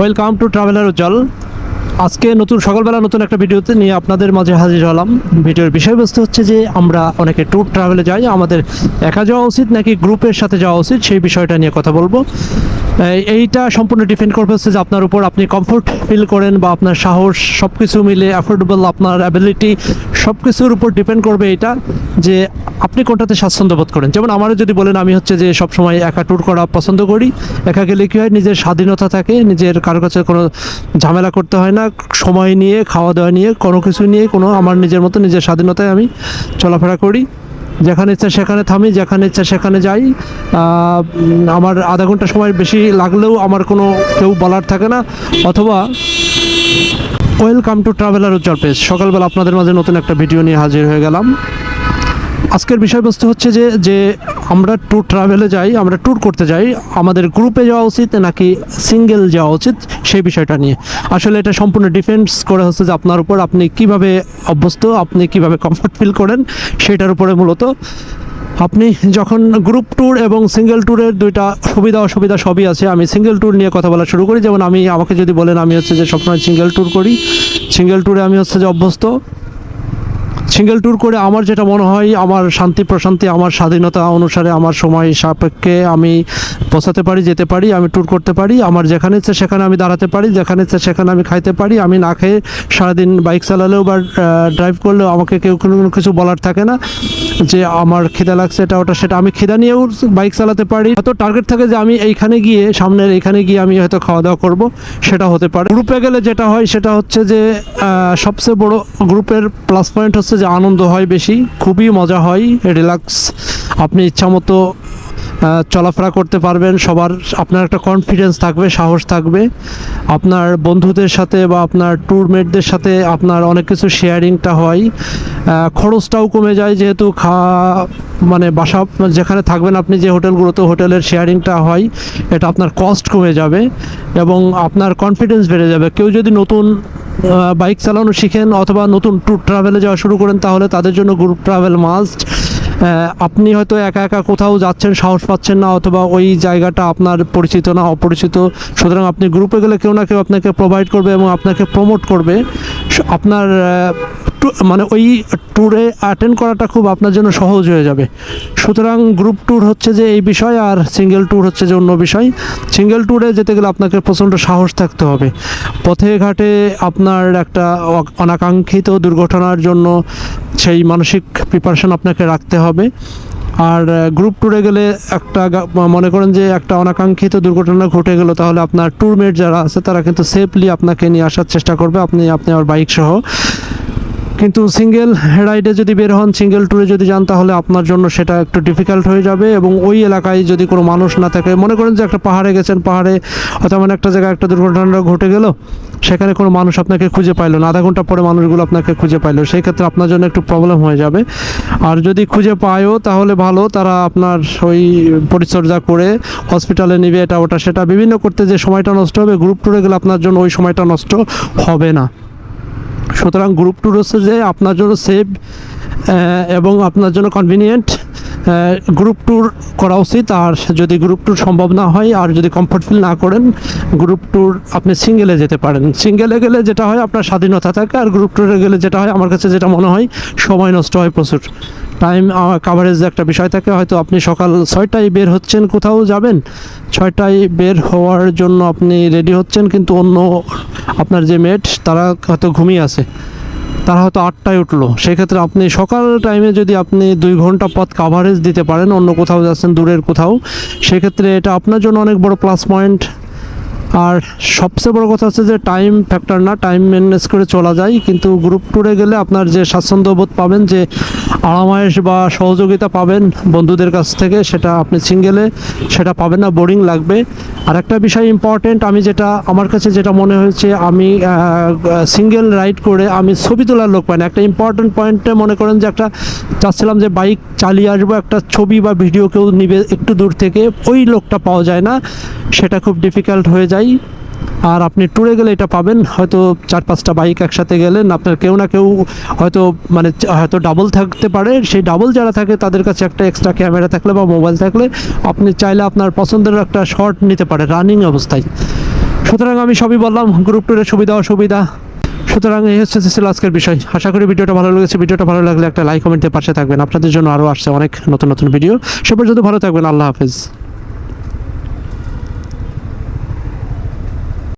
Welcome to traveller উজ্জ্বল। আজকে সকালবেলা নতুন একটা ভিডিওতে নিয়ে আপনাদের মাঝে হাজির হলাম। ভিডিওর বিষয়বস্তু হচ্ছে যে আমরা অনেকে ট্যুর ট্রাভেলে যাই, আমাদের একা যাওয়া উচিত নাকি গ্রুপের সাথে যাওয়া উচিত সেই বিষয়টা নিয়ে কথা বলবো। এইটা সম্পূর্ণ ডিপেন্ড করবে হচ্ছে যে আপনার উপর, আপনি কমফোর্ট ফিল করেন বা আপনার সাহস সব কিছু মিলে অ্যাফোর্ডেবল, আপনার অ্যাবিলিটি সব কিছুর উপর ডিপেন্ড করবে এটা যে আপনি কোনটাতে স্বাচ্ছন্দ্য বোধ করেন। যেমন আমারও যদি বলেন, আমি হচ্ছে যে সবসময় একা ট্যুর করা পছন্দ করি। একা গেলে কী হয়, নিজের স্বাধীনতা থাকে, নিজের কারোর কাছে কোনো ঝামেলা করতে হয় না, সময় নিয়ে খাওয়া দাওয়া নিয়ে কোনো কিছু নিয়ে আমার নিজের মতো নিজের স্বাধীনতায় আমি চলাফেরা করি। যেখানে ইচ্ছা সেখানে থামি, যেখানে ইচ্ছা সেখানে যাই। আমার আধা ঘন্টা সময় বেশি লাগলেও আমার কোনো কেউ বলার থাকে না। অথবা welcome to traveller Ujjwal page, সকালবেলা আপনাদের মাঝে নতুন একটা ভিডিও নিয়ে হাজির হয়ে গেলাম। আজকের বিষয়বস্তু হচ্ছে যে আমরা ট্যুর ট্রাভেলে যাই, আমরা ট্যুর করতে যাই, আমাদের গ্রুপে যাওয়া উচিত নাকি সিঙ্গেল যাওয়া উচিত সেই বিষয়টা নিয়ে। আসলে এটা সম্পূর্ণ ডিফেন্স করে হচ্ছে যে আপনার উপর, আপনি কিভাবে অভ্যস্ত, আপনি কিভাবে কমফর্ট ফিল করেন সেটার উপরে মূলত। আপনি যখন গ্রুপ ট্যুর এবং সিঙ্গেল ট্যুরের দুইটা সুবিধা অসুবিধা সবই আছে। আমি সিঙ্গেল ট্যুর নিয়ে কথা বলা শুরু করি। যেমন আমাকে যদি বলেন, আমি হচ্ছে যে সবসময় সিঙ্গেল ট্যুর করি। সিঙ্গেল ট্যুরে আমি হচ্ছে যে অভ্যস্ত। সিঙ্গেল ট্যুর করে আমার যেটা মনে হয়, আমার শান্তি প্রশান্তি আমার স্বাধীনতা অনুসারে আমার সময় সাপেক্ষে আমি পৌঁছাতে পারি, যেতে পারি, আমি ট্যুর করতে পারি। আমার যেখানে ইচ্ছে সেখানে আমি দাঁড়াতে পারি, যেখানে ইচ্ছে সেখানে আমি খাইতে পারি। আমি না খেয়ে সারাদিন বাইক চালালেও বা ড্রাইভ করলেও আমাকে কেউ কোনো কিছু বলার থাকে না যে আমার খিদা লাগছে, এটা ওটা সেটা। আমি খিদা নিয়েও বাইক চালাতে পারি। হয়তো টার্গেট থাকে যে আমি এইখানে গিয়ে, সামনের এইখানে গিয়ে আমি হয়তো খাওয়া দাওয়া করবো, সেটা হতে পারে। গ্রুপে গেলে যেটা হয় সেটা হচ্ছে যে সবচেয়ে বড় গ্রুপের প্লাস পয়েন্ট হচ্ছে যে আনন্দ হয় বেশি, খুবই মজা হয়, রিল্যাক্স, আপনি ইচ্ছামতো চলাফেরা করতে পারবেন। আপনার একটা কনফিডেন্স থাকবে, সাহস থাকবে। আপনার বন্ধুদের সাথে বা আপনার ট্যুরমেটদের সাথে আপনার অনেক কিছু শেয়ারিংটা হয়। খরচটাও কমে যায়, যেহেতু মানে বাসা যেখানে থাকবেন আপনি, যে হোটেলগুলোতে, হোটেলের শেয়ারিংটা হয়, এটা আপনার কস্ট কমে যাবে এবং আপনার কনফিডেন্স বেড়ে যাবে। কেউ যদি নতুন বাইক চালানো শিখেন অথবা নতুন ট্যুর ট্রাভেলে যাওয়া শুরু করেন, তাহলে তাদের জন্য গ্রুপ ট্রাভেল মাস্ট। আপনি হয়তো একা একা কোথাও যাচ্ছেন, সাহস পাচ্ছেন না, অথবা ওই জায়গাটা আপনার পরিচিত না, অপরিচিত। সুতরাং আপনি গ্রুপে গেলে কেউ না কেউ আপনাকে প্রোভাইড করবে এবং আপনাকে প্রমোট করবে। আপনার মানে ওই ট্যুরে অ্যাটেন্ড করাটা খুব আপনার জন্য সহজ হয়ে যাবে। সুতরাং গ্রুপ ট্যুর হচ্ছে যে এই বিষয়, আর সিঙ্গেল ট্যুর হচ্ছে যে অন্য বিষয়। সিঙ্গেল ট্যুরে যেতে গেলে আপনাকে প্রচণ্ড সাহস থাকতে হবে। পথে ঘাটে আপনার একটা অনাকাঙ্ক্ষিত দুর্ঘটনার জন্য সেই মানসিক প্রিপারেশন আপনাকে রাখতে হবে। আর গ্রুপ ট্যুরে গেলে মনে করেন যে একটা অনাকাঙ্ক্ষিত দুর্ঘটনা ঘটে গেল, তাহলে আপনার ট্যুরমেট যারা আছে তারা কিন্তু সেফলি আপনাকে নিয়ে আসার চেষ্টা করবে, আপনি আর বাইক সহ। কিন্তু সিঙ্গেল রাইডে যদি বের হন, সিঙ্গেল ট্যুরে যদি যান, তাহলে আপনার জন্য সেটা একটু ডিফিকাল্ট হয়ে যাবে। এবং ওই এলাকায় যদি কোনো মানুষ না থাকে, মনে করেন যে একটা পাহাড়ে গেছেন, পাহাড়ে অথবা একটা জায়গায় একটা দুর্ঘটনা ঘটে গেল, সেখানে কোনো মানুষ আপনাকে খুঁজে পাইলো না, আধা ঘন্টা পরে মানুষগুলো আপনাকে খুঁজে পাইলো, সেই ক্ষেত্রে আপনার জন্য একটু প্রবলেম হয়ে যাবে। আর যদি খুঁজে পায়ও তাহলে ভালো, তারা আপনার ওই পরিচর্যা করে হসপিটালে নেবে, এটা ওটা সেটা বিভিন্ন করতে যে সময়টা নষ্ট হবে, গ্রুপ ট্যুরে গেলে আপনার জন্য ওই সময়টা নষ্ট হবে না। সুতরাং গ্রুপ ট্যুর হচ্ছে যে আপনার জন্য সেফ এবং আপনার জন্য কনভিনিয়েন্ট। গ্রুপ ট্যুর করা উচিত। আর যদি গ্রুপ ট্যুর সম্ভব না হয়, আর যদি কমফর্ট ফিল না করেন, গ্রুপ ট্যুর আপনি সিঙ্গেলে যেতে পারেন। সিঙ্গেলে গেলে যেটা হয়, আপনার স্বাধীনতা থাকে। আর গ্রুপ ট্যুরে গেলে যেটা হয়, আমার কাছে যেটা মনে হয়, সময় নষ্ট হয় প্রচুর। টাইম কাভারেজ একটা বিষয় থাকে। হয়তো আপনি সকাল 6টায় বের হচ্ছেন, কোথাও যাবেন, 6টায় বের হওয়ার জন্য আপনি রেডি হচ্ছেন, কিন্তু অন্য আপনার যে মেট তারা হয়তো ঘুমিয়ে আছে, তারা হয়তো 8টায় উঠলো। সেক্ষেত্রে আপনি সকাল টাইমে যদি আপনি 2 ঘন্টা পথ কাভারেজ দিতে পারেন, অন্য কোথাও যাচ্ছেন, দূরের কোথাও, সেক্ষেত্রে এটা আপনার জন্য অনেক বড় প্লাস পয়েন্ট। আর সবচেয়ে বড় কথা হচ্ছে যে টাইম ফ্যাক্টর না, টাইম ম্যানেজ করে চলা যায়। কিন্তু গ্রুপ ট্যুরে গেলে আপনার যে স্বাচ্ছন্দ্যবোধ পাবেন, যে আরামায়েশ বা সহযোগিতা পাবেন বন্ধুদের কাছ থেকে, সেটা আপনি সিঙ্গেলে সেটা পাবেন না, বোরিং লাগবে। আর একটা বিষয় ইম্পর্টেন্ট, আমার কাছে যেটা মনে হয়েছে, আমি সিঙ্গেল রাইড করে আমি ছবি তোলার লোক পাই না। একটা ইম্পর্টেন্ট পয়েন্টে মনে করেন যে চাচ্ছিলাম যে বাইক চালিয়ে আসবো, একটা ছবি বা ভিডিও কেউ নিবে একটু দূর থেকে, ওই লোকটা পাওয়া যায় না, সেটা খুব ডিফিকাল্ট হয়ে যায়। আর আপনি ট্যুরে গেলে এটা পাবেন, হয়তো 4-5টা বাইক একসাথে গেলেন, আপনার কেউ না কেউ হয়তো ডাবল থাকতে পারে। সেই ডাবল যারা থাকে তাদের কাছে একটা এক্সট্রা ক্যামেরা থাকলে বা মোবাইল থাকলে আপনি চাইলে আপনার পছন্দের একটা শট নিতে পারে রানিং অবস্থায়। সুতরাং আমি সবই বললাম, গ্রুপ ট্যুরের সুবিধা অসুবিধা। সুতরাং এই হচ্ছে ছিল আজকের বিষয়। আশা করি ভিডিওটা ভালো লেগেছে। ভিডিওটা ভালো লাগলে একটা লাইক কমেন্টের পাশে থাকবেন। আপনাদের জন্য আরও আসছে অনেক নতুন নতুন ভিডিও। সে পর্যন্ত ভালো থাকবেন। আল্লাহ হাফেজ।